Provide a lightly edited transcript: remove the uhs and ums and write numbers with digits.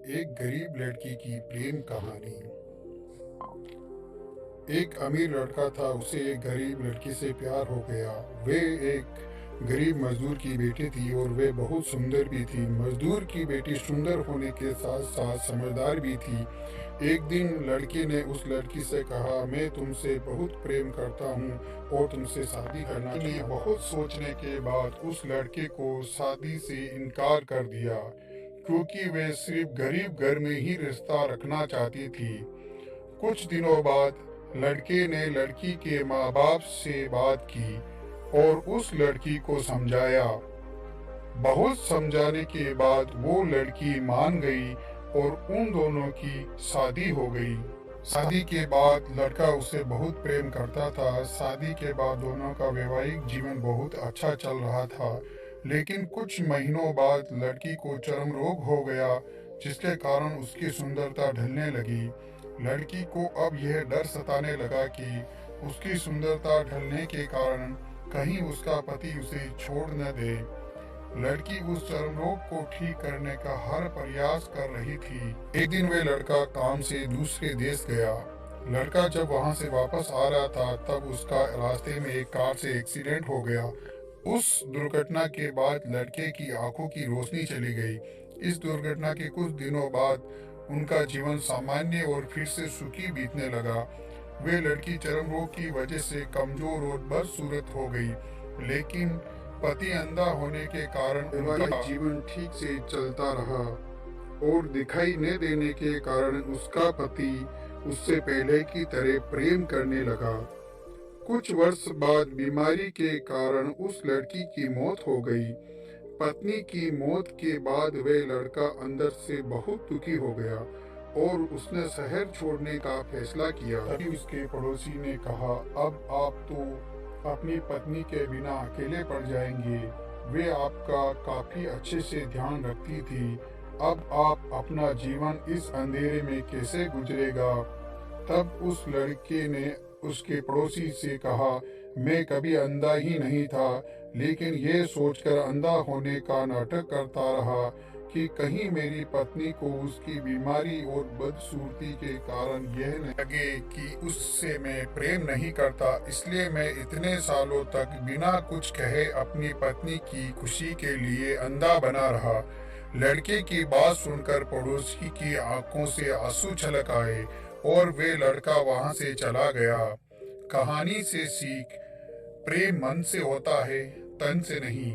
एक गरीब लड़की की प्रेम कहानी। एक अमीर लड़का था, उसे एक गरीब लड़की से प्यार हो गया। वे एक गरीब मजदूर की बेटी थी और वे बहुत सुंदर भी थी। मजदूर की बेटी सुंदर होने के साथ साथ समझदार भी थी। एक दिन लड़के ने उस लड़की से कहा, मैं तुमसे बहुत प्रेम करता हूँ और तुमसे शादी करना चाहता हूँ। बहुत सोचने के बाद उस लड़के को शादी से इनकार कर दिया, क्योंकि वे सिर्फ गरीब घर में ही रिश्ता रखना चाहती थी। कुछ दिनों बाद लड़के ने लड़की के माँ बाप से बात की और उस लड़की को समझाया। बहुत समझाने के बाद वो लड़की मान गई और उन दोनों की शादी हो गई। शादी के बाद लड़का उसे बहुत प्रेम करता था। शादी के बाद दोनों का वैवाहिक जीवन बहुत अच्छा चल रहा था, लेकिन कुछ महीनों बाद लड़की को चर्म रोग हो गया, जिसके कारण उसकी सुंदरता ढलने लगी। लड़की को अब यह डर सताने लगा कि उसकी सुंदरता ढलने के कारण कहीं उसका पति उसे छोड़ न दे। लड़की उस चर्म रोग को ठीक करने का हर प्रयास कर रही थी। एक दिन वे लड़का काम से दूसरे देश गया। लड़का जब वहां से वापस आ रहा था, तब उसका रास्ते में एक कार से एक्सीडेंट हो गया। उस दुर्घटना के बाद लड़के की आंखों की रोशनी चली गई। इस दुर्घटना के कुछ दिनों बाद उनका जीवन सामान्य और फिर से सुखी बीतने लगा। वे लड़की चर्म रोग की वजह से कमजोर और बदसूरत हो गई, लेकिन पति अंधा होने के कारण उनका जीवन ठीक से चलता रहा और दिखाई न देने के कारण उसका पति उससे पहले की तरह प्रेम करने लगा। कुछ वर्ष बाद बीमारी के कारण उस लड़की की मौत हो गई। पत्नी की मौत के बाद वह लड़का अंदर से बहुत दुखी हो गया और उसने शहर छोड़ने का फैसला किया। तभी उसके पड़ोसी ने कहा, अब आप तो अपनी पत्नी के बिना अकेले पड़ जाएंगे। वे आपका काफी अच्छे से ध्यान रखती थी। अब आप अपना जीवन इस अंधेरे में कैसे गुजरेगा? तब उस लड़के ने उसके पड़ोसी से कहा, मैं कभी अंधा ही नहीं था, लेकिन ये सोचकर अंधा होने का नाटक करता रहा कि कहीं मेरी पत्नी को उसकी बीमारी और बदसूरती के कारण यह न लगे कि उससे मैं प्रेम नहीं करता। इसलिए मैं इतने सालों तक बिना कुछ कहे अपनी पत्नी की खुशी के लिए अंधा बना रहा। लड़के की बात सुनकर पड़ोसी की आंखों से आंसू छलक आए और वे लड़का वहां से चला गया। कहानी से सीख, प्रेम मन से होता है, तन से नहीं।